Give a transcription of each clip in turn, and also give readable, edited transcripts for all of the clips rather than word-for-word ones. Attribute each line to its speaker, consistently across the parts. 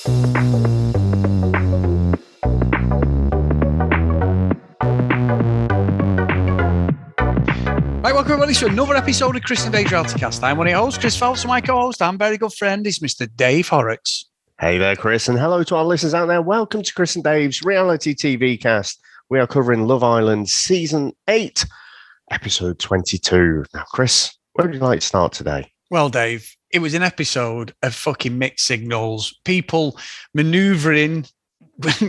Speaker 1: Right, welcome everybody to another episode of Chris and Dave's Reality Cast. I'm one of your hosts, Chris Phelps, and my co-host and very good friend is Mr. Dave Horrocks.
Speaker 2: Hey there, Chris, and hello to our listeners out there. Welcome to Chris and Dave's Reality TV Cast. We are covering Love Island Season 8, Episode 22. Now, Chris, where would you like to start today?
Speaker 1: Well, Dave, it was an episode of fucking mixed signals. People manoeuvring,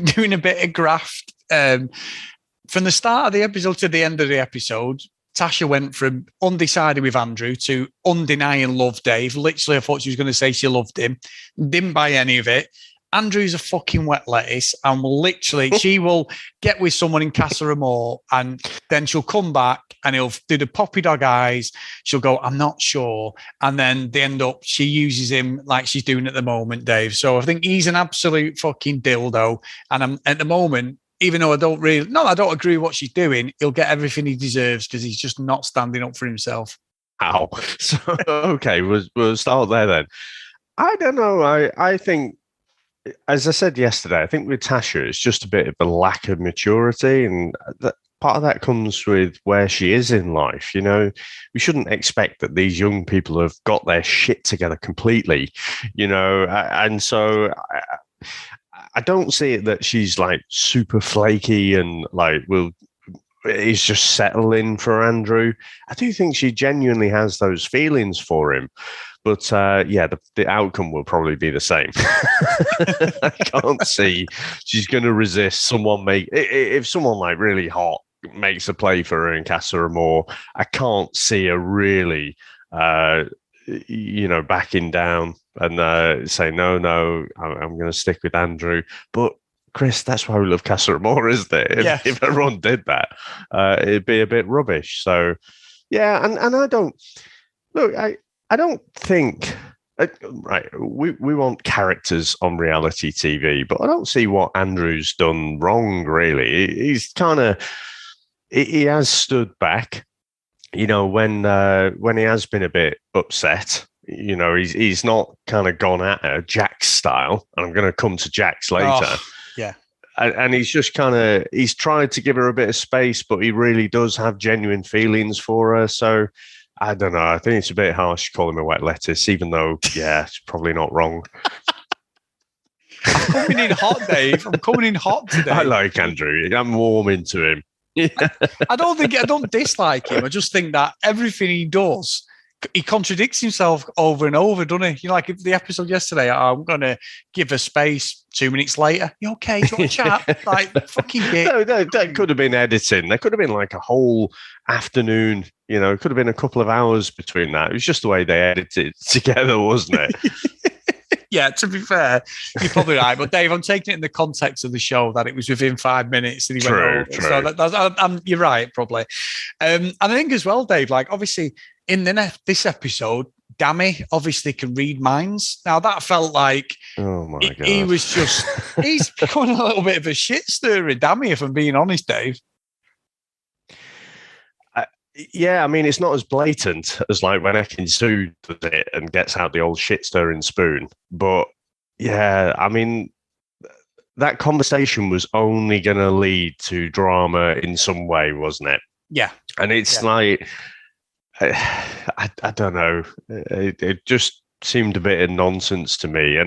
Speaker 1: doing a bit of graft. From the start of the episode to the end of the episode, Tasha went from undecided with Andrew to undenying love Dave. Literally, I thought she was going to say she loved him. Didn't buy any of it. Andrew's a fucking wet lettuce, and literally, she will get with someone in Casa Amor, and then she'll come back and he'll do the poppy dog eyes. She'll go, I'm not sure. And then they end up, she uses him like she's doing at the moment, Dave. So I think he's an absolute fucking dildo. And I'm at the moment, even though I don't agree with what she's doing, he'll get everything he deserves because he's just not standing up for himself.
Speaker 2: Ow. So, okay, we'll start there then. I don't know. I think, as I said yesterday, I think with Tasha, it's just a bit of a lack of maturity. And part of that comes with where she is in life. You know, we shouldn't expect that these young people have got their shit together completely, you know, and so I don't see it that she's like super flaky and like is just settling for Andrew. I do think she genuinely has those feelings for him. But the outcome will probably be the same. I can't see she's going to resist someone if someone like really hot makes a play for her in Casa Amor. I can't see her really backing down and say, no, I'm going to stick with Andrew. But Chris, that's why we love Casa Amor, isn't it? If everyone did that, it'd be a bit rubbish. So, yeah, and I don't think right. We want characters on reality TV, but I don't see what Andrew's done wrong. Really, he's he has stood back. You know, when he has been a bit upset, you know, he's not kind of gone at her Jax style. And I'm going to come to Jax later.
Speaker 1: Oh, yeah.
Speaker 2: And he's just he's tried to give her a bit of space, but he really does have genuine feelings for her. So I don't know. I think it's a bit harsh to call him a wet lettuce, even though, yeah, it's probably not wrong.
Speaker 1: I'm coming in hot, Dave. I'm coming in hot today.
Speaker 2: I like Andrew. I'm warming to him.
Speaker 1: I don't dislike him. I just think that everything he does, he contradicts himself over and over, doesn't he? You know, like the episode yesterday, I'm going to give her space. 2 minutes later, you okay? Do you want to chat? Like, fucking git.
Speaker 2: No, that could have been editing. There could have been like a whole afternoon, you know, it could have been a couple of hours between that. It was just the way they edited together, wasn't it?
Speaker 1: Yeah, to be fair, you're probably right. But Dave, I'm taking it in the context of the show that it was within 5 minutes and he went over.
Speaker 2: True.
Speaker 1: So you're right, probably. And I think as well, Dave, like obviously in this episode, Dammy obviously can read minds. Now that felt like
Speaker 2: God.
Speaker 1: He's becoming a little bit of a shit stirrer, Dammy, if I'm being honest, Dave.
Speaker 2: Yeah, I mean, it's not as blatant as like when Ekin-Su does it and gets out the old shit stirring spoon. But yeah, I mean, that conversation was only going to lead to drama in some way, wasn't it?
Speaker 1: Yeah.
Speaker 2: And it's like, I don't know. It just seemed a bit of nonsense to me.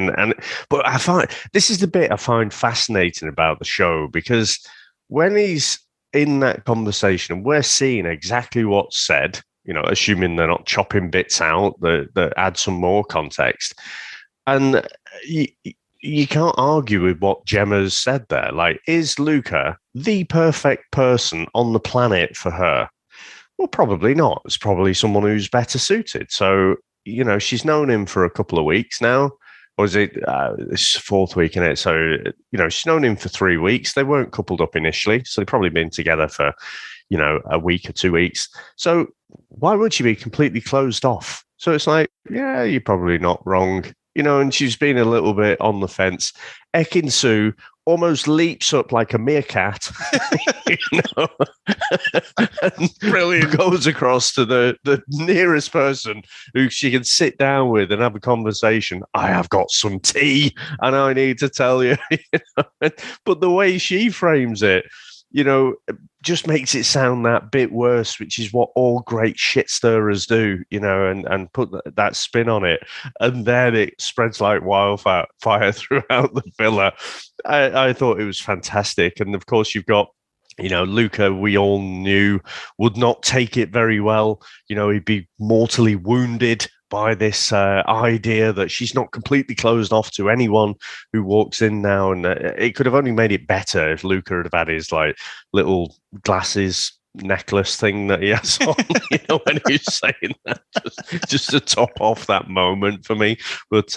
Speaker 2: But I find this is the bit I find fascinating about the show, because when he's in that conversation and we're seeing exactly what's said, you know, assuming they're not chopping bits out that add some more context. And you can't argue with what Gemma's said there. Like, is Luca the perfect person on the planet for her? Well, probably not. It's probably someone who's better suited. So, you know, she's known him for a couple of weeks now. Or is it this fourth week in it? So, you know, she's known him for 3 weeks. They weren't coupled up initially. So they've probably been together for, you know, a week or 2 weeks. So why would she be completely closed off? So it's like, yeah, you're probably not wrong. You know, and she's been a little bit on the fence. Ekin-Su almost leaps up like a meerkat, you know, and
Speaker 1: Brilliant.
Speaker 2: goes across to the nearest person who she can sit down with and have a conversation. I have got some tea and I need to tell you. You know? But the way she frames it, you know, just makes it sound that bit worse, which is what all great shit stirrers do, you know, and put that spin on it. And then it spreads like wildfire throughout the villa. I thought it was fantastic. And of course, you've got, you know, Luca, we all knew would not take it very well. You know, he'd be mortally wounded by this idea that she's not completely closed off to anyone who walks in now. And it could have only made it better if Luca had have had his like little glasses necklace thing that he has on, you know, when he's saying that, just to top off that moment for me. But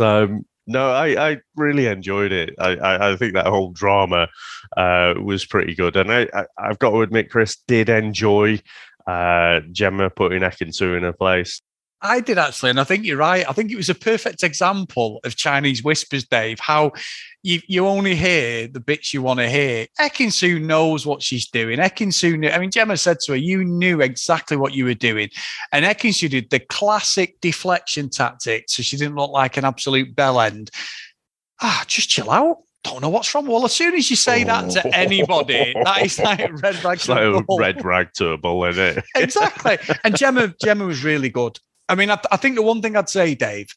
Speaker 2: no, I really enjoyed it. I think that whole drama was pretty good. And I've got to admit, Chris did enjoy Gemma putting Ekin-Su in her place.
Speaker 1: I did actually, and I think you're right. I think it was a perfect example of Chinese whispers, Dave, how you only hear the bits you want to hear. Ekin-Su knows what she's doing. Ekin-Su knew, I mean, Gemma said to her, you knew exactly what you were doing. And Ekin-Su did the classic deflection tactic, so she didn't look like an absolute bell end. Just chill out. Don't know what's wrong. Well, as soon as you say that to anybody, that is like a red rag to a bull.
Speaker 2: Red rag to a bull, isn't it?
Speaker 1: Exactly. And Gemma was really good. I mean, I think the one thing I'd say, Dave,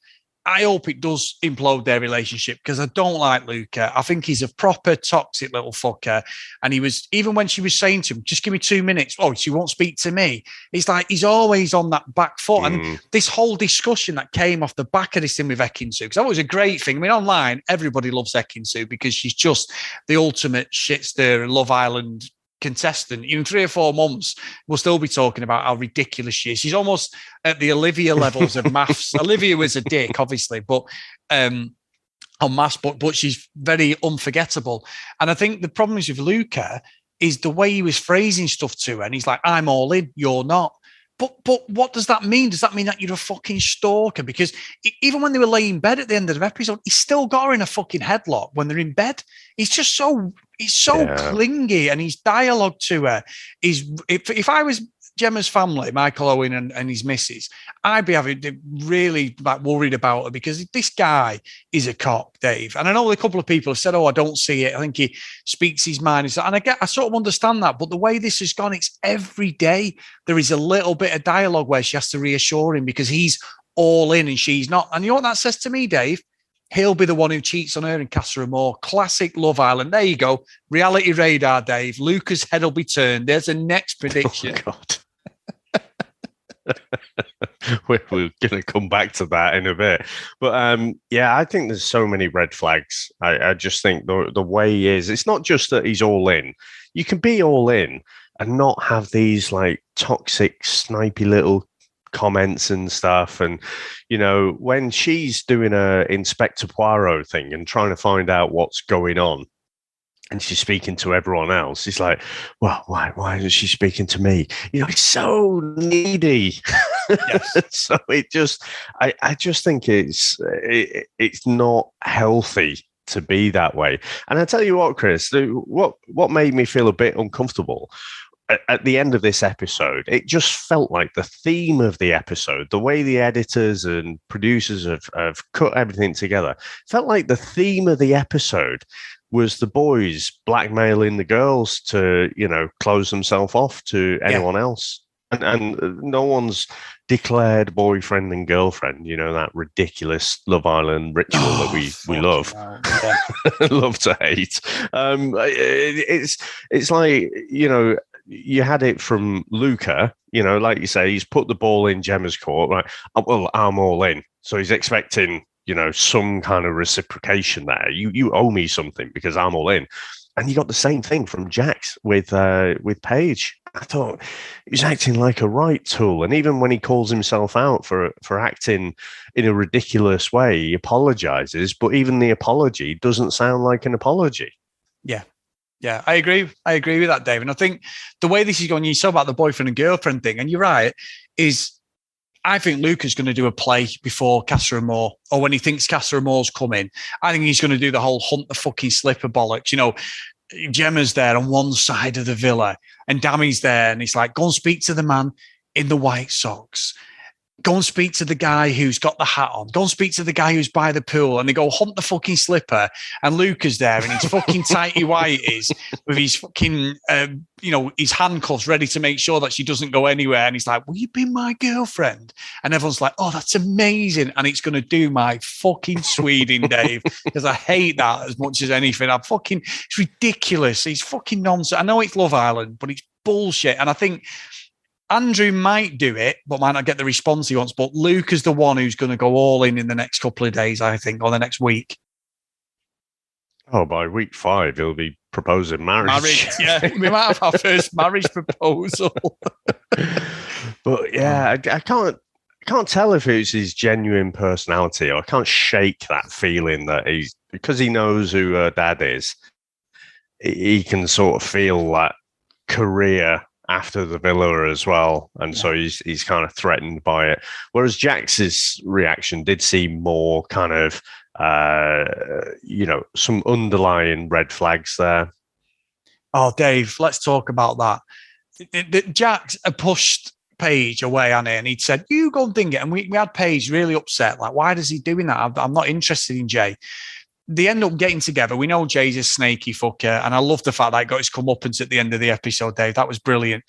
Speaker 1: I hope it does implode their relationship because I don't like Luca. I think he's a proper toxic little fucker. And he was, even when she was saying to him, just give me 2 minutes. Oh, she won't speak to me. It's like, he's always on that back foot. And this whole discussion that came off the back of this thing with Ekin-Su, because that was a great thing. I mean, online, everybody loves Ekin-Su because she's just the ultimate shit stirrer, Love Island contestant. In 3 or 4 months, we'll still be talking about how ridiculous she is. She's almost at the Olivia levels of maths. Olivia was a dick, obviously, but on maths, but she's very unforgettable. And I think the problem is with Luca is the way he was phrasing stuff to her. And he's like, I'm all in, you're not. But what does that mean? Does that mean that you're a fucking stalker? Because even when they were laying in bed at the end of the episode, he still got her in a fucking headlock when they're in bed. He's just so clingy, and his dialogue to her is, if I was Gemma's family, Michael Owen and his missus, I'd be really like worried about her because this guy is a cock, Dave. And I know a couple of people have said, "Oh, I don't see it. I think he speaks his mind." And I sort of understand that, but the way this has gone, it's every day there is a little bit of dialogue where she has to reassure him because he's all in and she's not. And you know what that says to me, Dave? He'll be the one who cheats on her in Casa Amor. Classic Love Island. There you go. Reality radar, Dave. Luca's head will be turned. There's a next prediction.
Speaker 2: Oh, God. We're going to come back to that in a bit. But yeah, I think there's so many red flags. I just think the way he is, it's not just that he's all in. You can be all in and not have these like toxic, snipey little comments and stuff. And, you know, when she's doing a Inspector Poirot thing and trying to find out what's going on, and she's speaking to everyone else, it's like, well, why isn't she speaking to me? You know, it's so needy. Yes. So it just, I just think it's not healthy to be that way. And I tell you what, Chris, what made me feel a bit uncomfortable at the end of this episode, it just felt like the theme of the episode, the way the editors and producers have cut everything together, felt like the theme of the episode was the boys blackmailing the girls to, you know, close themselves off to anyone else. And no one's declared boyfriend and girlfriend, you know, that ridiculous Love Island ritual that we love. Love to hate. It's like, you know, you had it from Luca, you know, like you say, he's put the ball in Gemma's court, right? Well, I'm all in. So he's expecting, you know, some kind of reciprocation there. You owe me something because I'm all in. And you got the same thing from Jax with Paige. I thought he was acting like a right tool. And even when he calls himself out for acting in a ridiculous way, he apologizes. But even the apology doesn't sound like an apology.
Speaker 1: Yeah. Yeah, I agree. I agree with that, Dave. And I think the way this is going, you saw about the boyfriend and girlfriend thing, and you're right, is I think Luca's going to do a play before Casa Amor, or when he thinks Casa Amor's coming. I think he's going to do the whole hunt the fucking slipper bollocks. You know, Gemma's there on one side of the villa and Dammy's there, and he's like, go and speak to the man in the white socks. Go and speak to the guy who's got the hat on. Go and speak to the guy who's by the pool. And they go hunt the fucking slipper. And Luca's there and he's fucking tighty whities with his fucking, his handcuffs ready to make sure that she doesn't go anywhere. And he's like, will you be my girlfriend? And everyone's like, oh, that's amazing. And it's going to do my fucking Sweden, Dave, because I hate that as much as anything. It's ridiculous. It's fucking nonsense. I know it's Love Island, but it's bullshit. And I think Andrew might do it, but might not get the response he wants. But Luke is the one who's going to go all in the next couple of days, I think, or the next week.
Speaker 2: Oh, by week 5, he'll be proposing marriage.
Speaker 1: Yeah. We might have our first marriage proposal.
Speaker 2: But yeah, I can't tell if it's his genuine personality, or I can't shake that feeling that because he knows who her dad is, he can sort of feel that career after the villa as well, and so he's kind of threatened by it. Whereas Jax's reaction did seem more kind of, some underlying red flags there.
Speaker 1: Oh, Dave, let's talk about that. Jax pushed Paige away, and he'd said, "You go and think it," and we had Paige really upset. Like, why does he doing that? I'm not interested in Jay. They end up getting together. We know Jay's a snaky fucker, and I love the fact that he got his comeuppance at the end of the episode, Dave. That was brilliant.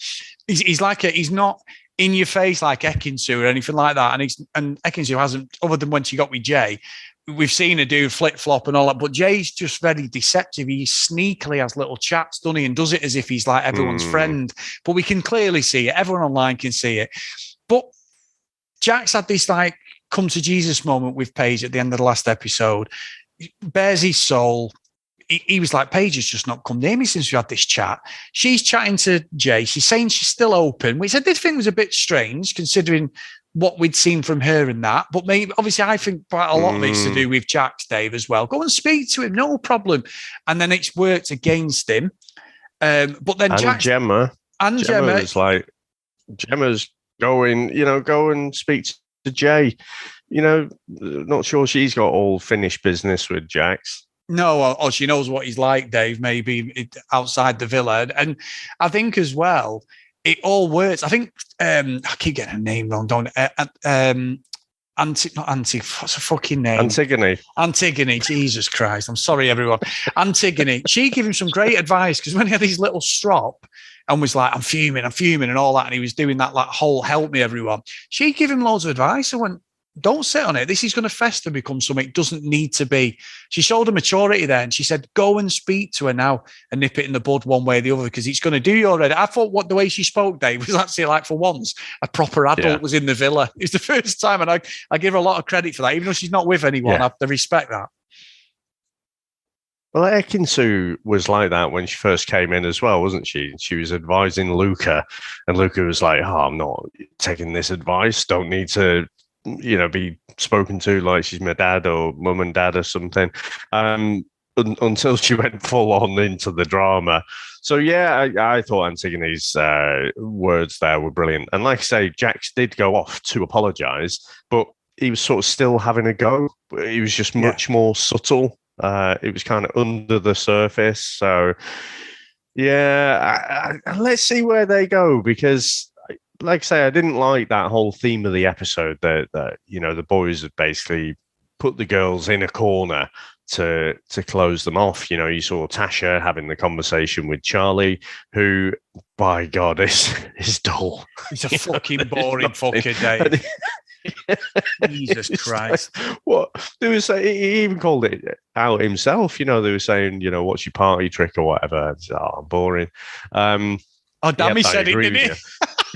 Speaker 1: He's not in your face like Ekin-Su or anything like that, and Ekin-Su hasn't, other than when she got with Jay. We've seen her do flip flop and all that, but Jay's just very deceptive. He sneakily has little chats, doesn't he, and does it as if he's like everyone's friend. But we can clearly see it. Everyone online can see it. But Jax had this like come to Jesus moment with Paige at the end of the last episode. Bears his soul. He was like, Paige has just not come near me since we had this chat. She's chatting to Jay. She's saying she's still open. We said this thing was a bit strange considering what we'd seen from her and that. But maybe, obviously, I think quite a lot of it's to do with Jax, Dave, as well. Go and speak to him, no problem. And then it's worked against him. But then
Speaker 2: Gemma is like, Gemma's going, go and speak to Jay. Not sure she's got all finished business with Jax.
Speaker 1: No, or she knows what he's like, Dave, maybe outside the villa. And I think as well, it all works. I think, I keep getting her name wrong, don't I? What's her fucking name? Antigone, Jesus Christ. I'm sorry, everyone. Antigone, she gave him some great advice, because when he had his little strop and was like, I'm fuming and all that, and he was doing that like whole help me, everyone. She gave him loads of advice and went, don't sit on it. This is going to fester, become something it doesn't need to be. She showed her maturity there, and she said, go and speak to her now and nip it in the bud one way or the other, because it's going to do you already. I thought the way she spoke, Dave, was actually like, for once, a proper adult was in the villa. It's the first time, and I give her a lot of credit for that, even though she's not with anyone. I have to respect that.
Speaker 2: Well, Ekin-Su was like that when she first came in as well, wasn't she? She was advising Luca, and Luca was like, I'm not taking this advice. Don't need to be spoken to like she's my dad or mum and dad or something, until she went full on into the drama. So yeah, I thought Antigone's words there were brilliant. And like I say, Jax did go off to apologise, but he was sort of still having a go. He was just much more subtle. It was kind of under the surface. So yeah, let's see where they go, because like I say, I didn't like that whole theme of the episode that the boys had basically put the girls in a corner to close them off. You saw Tasha having the conversation with Charlie, who, by God, is dull.
Speaker 1: He's a fucking boring fucker, Dave. Jesus Christ.
Speaker 2: Like, what they were saying, he even called it out himself. They were saying, what's your party trick or whatever. I'm boring.
Speaker 1: Oh, damn, he said it, didn't he?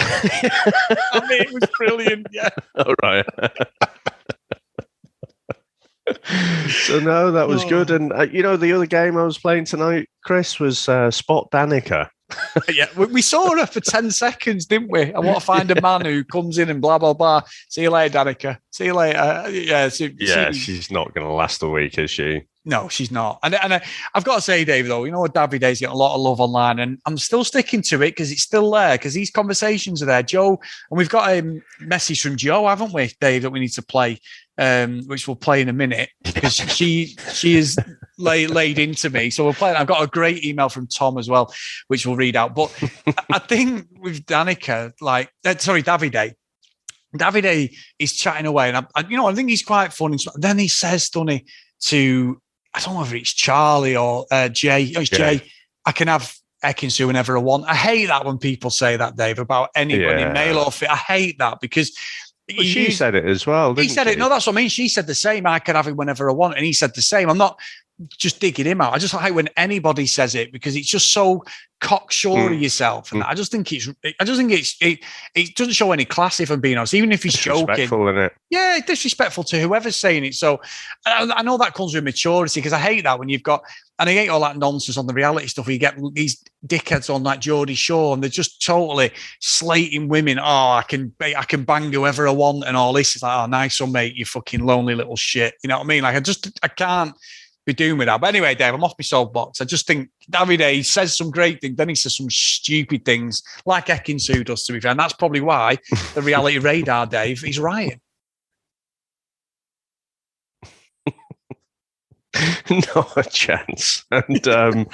Speaker 1: I mean, it was brilliant, yeah.
Speaker 2: All right. So, no, that was good. And, the other game I was playing tonight, Chris, was Spot Danica.
Speaker 1: Yeah, we saw her for 10 seconds, didn't we? I want to find a man who comes in and blah, blah, blah. See you later, Danica. See you later.
Speaker 2: She's not going to last a week, is she?
Speaker 1: No, she's not. And I've got to say, Dave, though, Davide's getting a lot of love online, and I'm still sticking to it because it's still there, because these conversations are there. Joe, and we've got a message from Joe, haven't we, Dave, that we need to play, which we'll play in a minute, because she is laid into me. So we'll play it. I've got a great email from Tom as well, which we'll read out. But I think with Danica, Davide is chatting away, and I think he's quite funny. Then he says, Dunny, to, I don't know whether it's Charlie or Jay. Oh, it's Jay. I can have Ekin-Su whenever I want. I hate that when people say that, Dave, about anybody, male or female. I hate that because
Speaker 2: she said it as well.
Speaker 1: He said it. No, that's what I mean. She said the same. I can have it whenever I want, and he said the same. I'm not just digging him out. I just like when anybody says it, because it's just so cocksure of yourself, and I just think it doesn't show any class, if I'm being honest. Even if he's joking,
Speaker 2: isn't it?
Speaker 1: Yeah, disrespectful to whoever's saying it. So I know that comes with maturity, because I hate that when you've got, and I hate all that nonsense on the reality stuff where you get these dickheads on like Geordie Shore, and they're just totally slating women. Oh, I can bang whoever I want and all this. It's like, oh, nice one, mate, you fucking lonely little shit. You know what I mean? Like I can't be doing with that. But anyway, Dave, I'm off my soapbox. I just think Davide, he says some great things, then he says some stupid things like Ekin-Su does, to be fair. And that's probably why the reality radar, Dave, he's right.
Speaker 2: Not a chance. And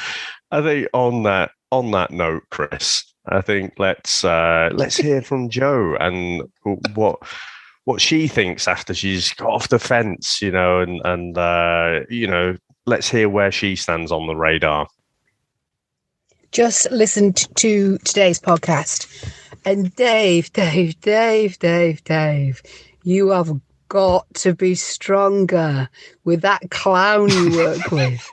Speaker 2: I think on that note, Chris, I think let's hear from Joe and what she thinks after she's got off the fence, and let's hear where she stands on the radar.
Speaker 3: Just listened to today's podcast, and Dave, you have got to be stronger with that clown you work with.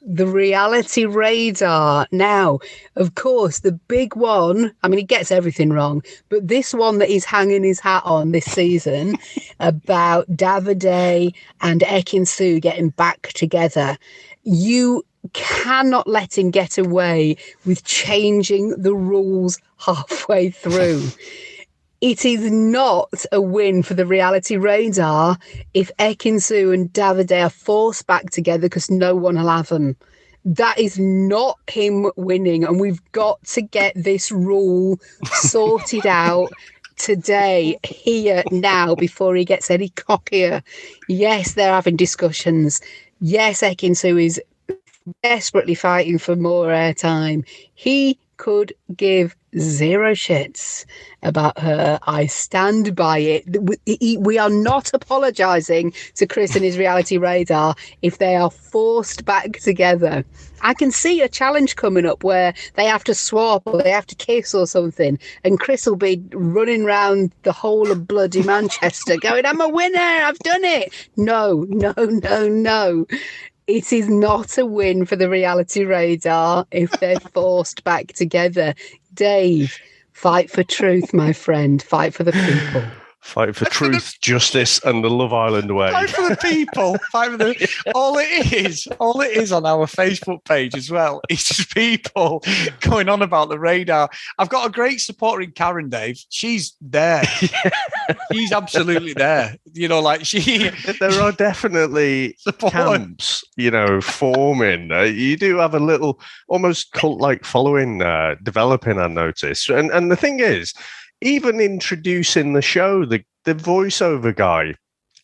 Speaker 3: The reality radar. Now, of course, the big one, I mean, he gets everything wrong, but this one that he's hanging his hat on this season about Davide and Ekin-Su getting back together, you cannot let him get away with changing the rules halfway through. It is not a win for the reality radar if Ekin-Su and Davide are forced back together because no one will have them. That is not him winning, and we've got to get this rule sorted out today, here, now, before he gets any cockier. Yes, they're having discussions. Yes, Ekin-Su is desperately fighting for more airtime. He could give zero shits about her. I stand by it. We are not apologising to Chris and his reality radar if they are forced back together. I can see a challenge coming up where they have to swap or they have to kiss or something, and Chris will be running around the whole of bloody Manchester going, I'm a winner, I've done it. No. It is not a win for the reality radar if they're forced back together. Dave, fight for truth, my friend. Fight for the people.
Speaker 2: Fight for truth, justice, and the Love Island way.
Speaker 1: Fight for the people. All it is on our Facebook page as well. It's just people going on about the radar. I've got a great supporter in Karen, Dave. She's there. She's absolutely there. There
Speaker 2: are definitely camps, forming. You do have a little, almost cult-like following developing, I noticed. And the thing is, even introducing the show, the voiceover guy,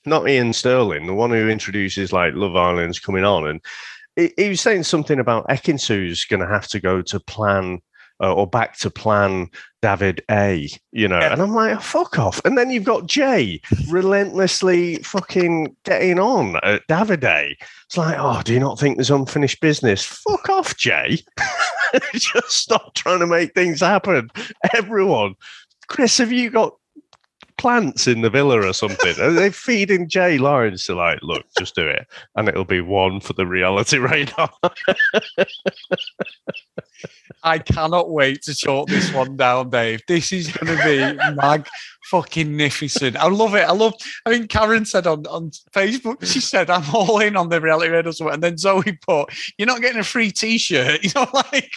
Speaker 2: not Ian Sterling, the one who introduces like Love Island's coming on, and he was saying something about Ekin-Su's going to have to go to plan or back to plan David A, and I'm like, oh, fuck off. And then you've got Jay relentlessly fucking getting on at David A. It's like, oh, do you not think there's unfinished business? Fuck off, Jay. Just stop trying to make things happen. Everyone. Chris, have you got plants in the villa or something? Are they feeding Jay Lawrence to like, look, just do it, and it'll be one for the reality radar?
Speaker 1: I cannot wait to chalk this one down, Dave. This is going to be mag-fucking-nificent. I love it. I think Karen said on Facebook, she said, I'm all in on the reality radio. And then Zoe put, you're not getting a free T-shirt, like,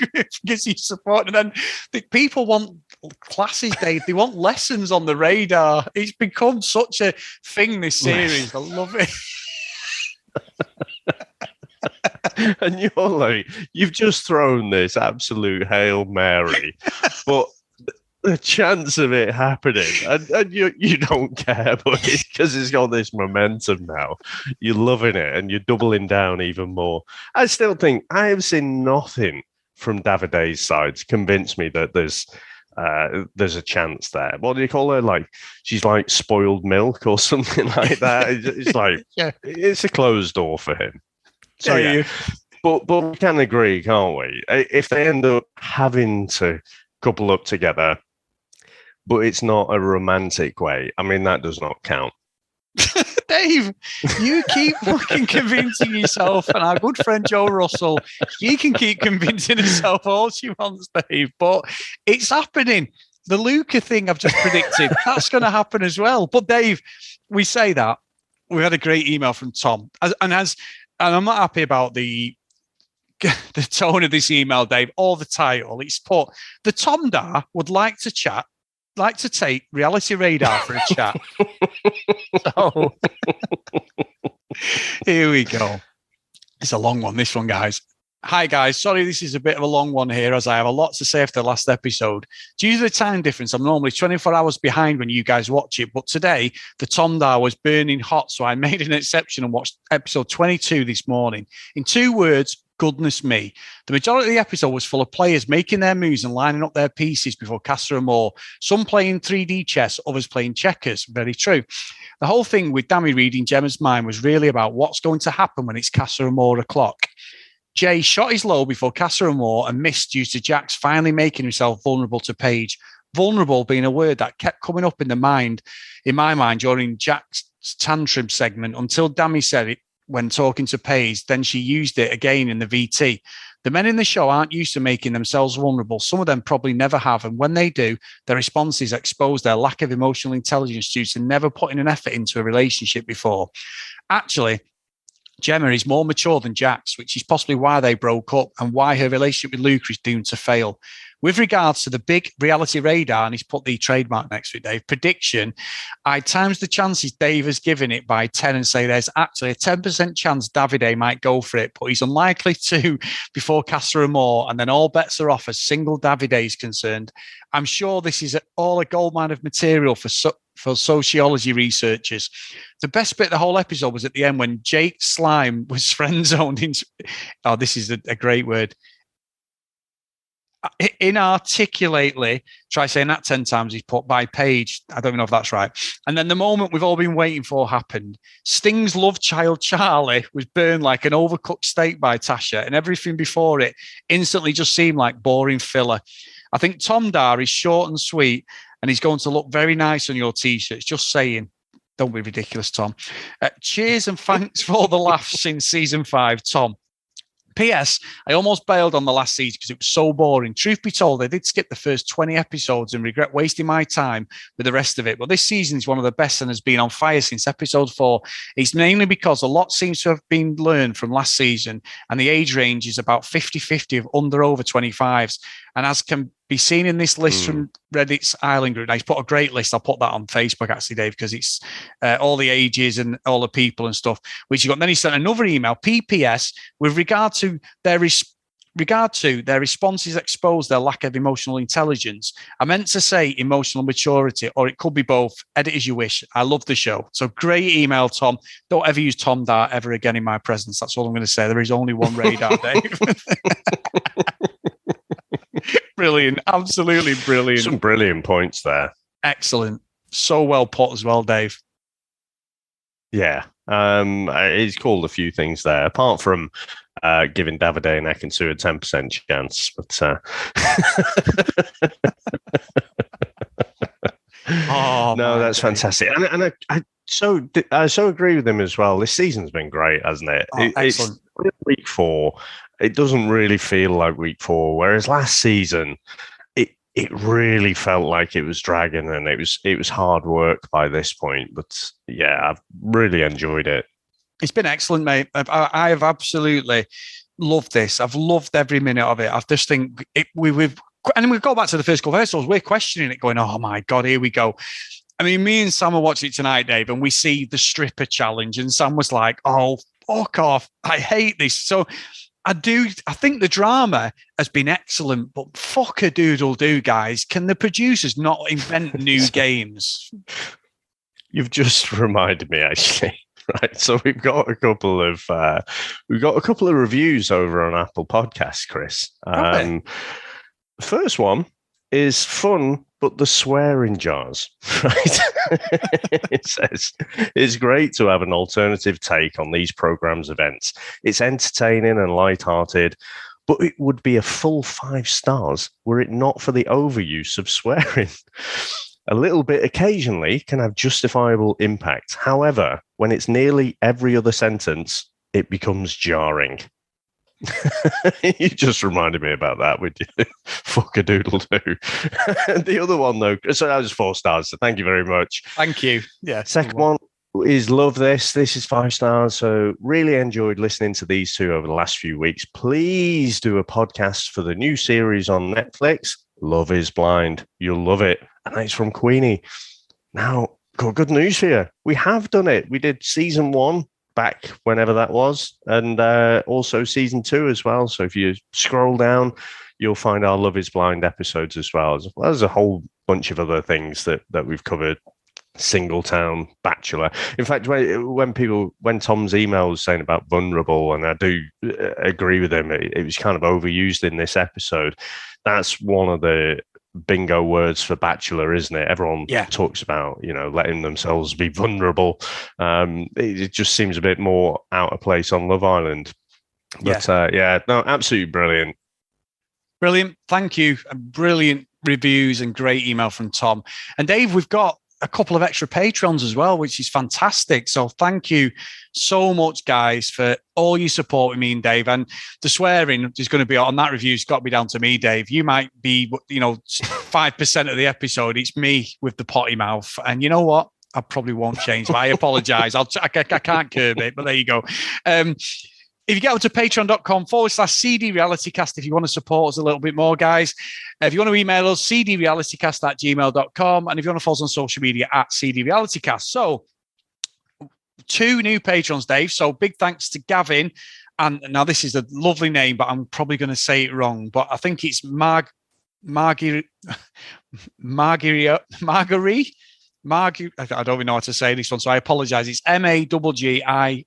Speaker 1: because you support. And then the people want classes, Dave. They want lessons on the radar. It's become such a thing, this series. I love it.
Speaker 2: And you're like, you've just thrown this absolute Hail Mary, but the chance of it happening, and you don't care, but because it's got this momentum now, you're loving it and you're doubling down even more. I still think I have seen nothing from Davide's side to convince me that there's a chance there. What do you call her? Like, she's like spoiled milk or something like that. It's like, it's a closed door for him. So yeah, but we can agree, can't we? If they end up having to couple up together, but it's not a romantic way, I mean, that does not count.
Speaker 1: Dave, you keep fucking convincing yourself, and our good friend Joe Russell, she can keep convincing herself all she wants, Dave, but it's happening. The Luca thing I've just predicted, that's going to happen as well. But Dave, we say that. We had a great email from Tom, and I'm not happy about the tone of this email, Dave, or the title. It's put, the Tom Dar would like to take Reality Radar for a chat. So, here we go. It's a long one, this one, guys. Hi, guys. Sorry, this is a bit of a long one here, as I have a lot to say after the last episode. Due to the time difference, I'm normally 24 hours behind when you guys watch it, but today, the Tom Dar was burning hot, so I made an exception and watched episode 22 this morning. In 2 words, goodness me. The majority of the episode was full of players making their moves and lining up their pieces before Casa Amor. Some playing 3D chess, others playing checkers. Very true. The whole thing with Dammy reading Gemma's mind was really about what's going to happen when it's Casa Amor o'clock. Jay shot his low before Casa Amor and missed due to Jax finally making himself vulnerable to Paige. Vulnerable being a word that kept coming up in my mind during Jack's tantrum segment until Dammy said it when talking to Paige. Then she used it again in the VT. The men in the show aren't used to making themselves vulnerable. Some of them probably never have. And when they do, their responses expose their lack of emotional intelligence due to never putting an effort into a relationship before. Actually, Gemma is more mature than Jax, which is possibly why they broke up and why her relationship with Luca is doomed to fail. With regards to the big Reality Radar, and he's put the trademark next to it, Dave, prediction, I times the chances Dave has given it by 10 and say there's actually a 10% chance Davide might go for it, but he's unlikely to before Casa Amor, and then all bets are off as single Davide is concerned. I'm sure this is all a goldmine of material for sociology researchers. The best bit of the whole episode was at the end when Jake Slime was friend-zoned into, oh, this is a great word, inarticulately, try saying that 10 times, he's put by Paige. I don't even know if that's right. And then the moment we've all been waiting for happened. Sting's love child Charlie was burned like an overcooked steak by Tasha, and everything before it instantly just seemed like boring filler. I think Tom Dar is short and sweet, and he's going to look very nice on your t-shirts. Just saying. Don't be ridiculous, Tom. Cheers and thanks for all the laughs in season 5, Tom. P.S. I almost bailed on the last season because it was so boring. Truth be told, I did skip the first 20 episodes and regret wasting my time with the rest of it. But this season is one of the best and has been on fire since episode 4. It's mainly because a lot seems to have been learned from last season, and the age range is about 50-50 of under over 25s. And as can be seen in this list from Reddit's Island Group, now he's put a great list. I'll put that on Facebook actually, Dave, because it's all the ages and all the people and stuff, which you got. And then he sent another email, PPS, with regard to their responses expose their lack of emotional intelligence. I meant to say emotional maturity, or it could be both. Edit as you wish. I love the show. So great email, Tom. Don't ever use Tom Dart ever again in my presence. That's all I'm going to say. There is only one radar, Dave. Brilliant. Absolutely brilliant.
Speaker 2: Some brilliant points there.
Speaker 1: Excellent. So well put as well, Dave.
Speaker 2: Yeah. He's called a few things there, apart from giving Davide and Ekansu a 10% chance. But
Speaker 1: Oh,
Speaker 2: No, that's
Speaker 1: Dave.
Speaker 2: fantastic. And I so agree with him as well. This season's been great, hasn't it?
Speaker 1: Oh, excellent.
Speaker 2: It's week 4. It doesn't really feel like week 4, whereas last season it really felt like it was dragging, and it was hard work by this point. But yeah, I've really enjoyed it.
Speaker 1: It's been excellent, mate. I have absolutely loved this. I've loved every minute of it. I just think we've and we go back to the first couple of episodes, we're questioning it, going, "Oh my God, here we go." I mean, me and Sam are watching it tonight, Dave, and we see the stripper challenge, and Sam was like, "Oh, fuck off! I hate this." So I think the drama has been excellent, but fuck a doodle do, guys. Can the producers not invent new games?
Speaker 2: You've just reminded me, actually. Right, so we've got a couple of reviews over on Apple Podcasts, Chris.
Speaker 1: Okay.
Speaker 2: First one is fun, but the swearing jars. Right, it says it's great to have an alternative take on these programs' events. It's entertaining and lighthearted, but it would be a full 5 stars were it not for the overuse of swearing. A little bit occasionally can have justifiable impact. However, when it's nearly every other sentence, it becomes jarring. You just reminded me about that, would you? Fuck a doodle do. The other one, though, so that was 4 stars, so thank you very much.
Speaker 1: Thank you. Yeah.
Speaker 2: Second one is love this. This is 5 stars. So really enjoyed listening to these two over the last few weeks. Please do a podcast for the new series on Netflix, Love is Blind. You'll love it. And it's from Queenie. Now, got good news for you. We have done it. We did season 1 back whenever that was, and also season 2 as well. So if you scroll down, you'll find our Love is Blind episodes as well. There's a whole bunch of other things that we've covered. Singletown, Bachelor. In fact, when Tom's email was saying about vulnerable, and I do agree with him, it was kind of overused in this episode. That's one of the bingo words for Bachelor, isn't it? Everyone talks about, letting themselves be vulnerable. It just seems a bit more out of place on Love Island. But no, absolutely brilliant.
Speaker 1: Brilliant. Thank you. Brilliant reviews and great email from Tom. And Dave, we've got a couple of extra patrons as well, which is fantastic. So thank you so much, guys, for all your support with me and Dave. And the swearing is going to be on that review. It's got to be down to me, Dave. You might be, 5% of the episode. It's me with the potty mouth. And you know what? I probably won't change. But I apologize. I can't curb it, but there you go. If you get to patreon.com/CD realitycast, if you want to support us a little bit more, guys. If you want to email us, cdrealitycast@gmail.com. And if you want to follow us on social media @cdrealitycast. So 2 new patrons, Dave. So big thanks to Gavin. And now this is a lovely name, but I'm probably going to say it wrong. But I think it's Marguerite. I don't even know how to say this one, so I apologize. It's Maggiori.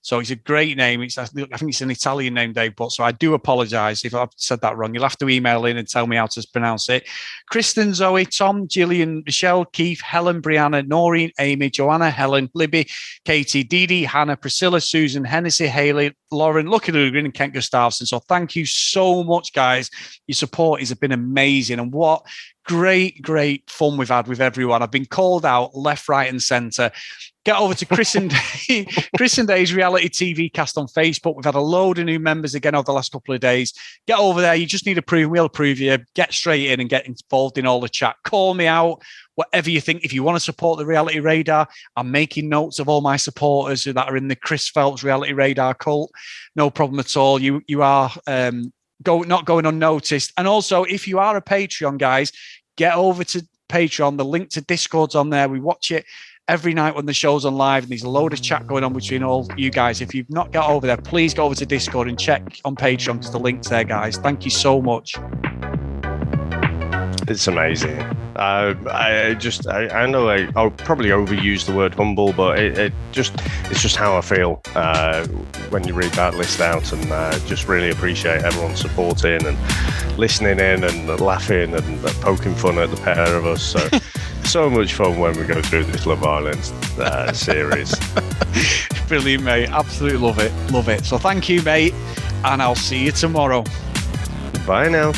Speaker 1: So it's a great name. I think it's an Italian name, Dave, but so I do apologize if I've said that wrong. You'll have to email in and tell me how to pronounce it. Kristen, Zoe, Tom, Gillian, Michelle, Keith, Helen, Brianna, Noreen, Amy, Joanna, Helen, Libby, Katie, Dee Dee, Hannah, Priscilla, Susan, Hennessy, Haley, Lauren, Lucky Lugrin, and Kent Gustafson. So thank you so much, guys. Your support has been amazing. And what great fun we've had with everyone. I've been called out left, right, and centre. Get over to Chris and Dave's Reality TV Cast on Facebook. We've had a load of new members again over the last couple of days. Get over there. You just need approval. We'll approve you. Get straight in and get involved in all the chat. Call me out. Whatever you think. If you want to support the Reality Radar, I'm making notes of all my supporters that are in the Chris Phelps Reality Radar cult. No problem at all. You are not going unnoticed. And also, if you are a Patreon, guys, get over to Patreon. The link to Discord's on there. We watch it every night when the show's on live, and there's a load of chat going on between all you guys. If you've not got over there, please go over to Discord and check on Patreon because the link's there, guys. Thank you so much.
Speaker 2: It's amazing. I know I'll probably overuse the word humble, but it's just how I feel when you read that list out, and just really appreciate everyone supporting and listening in and laughing and poking fun at the pair of us. So much fun when we go through this Love Island series.
Speaker 1: Brilliant, mate. Absolutely love it. So thank you, mate, and I'll see you tomorrow.
Speaker 2: Bye now.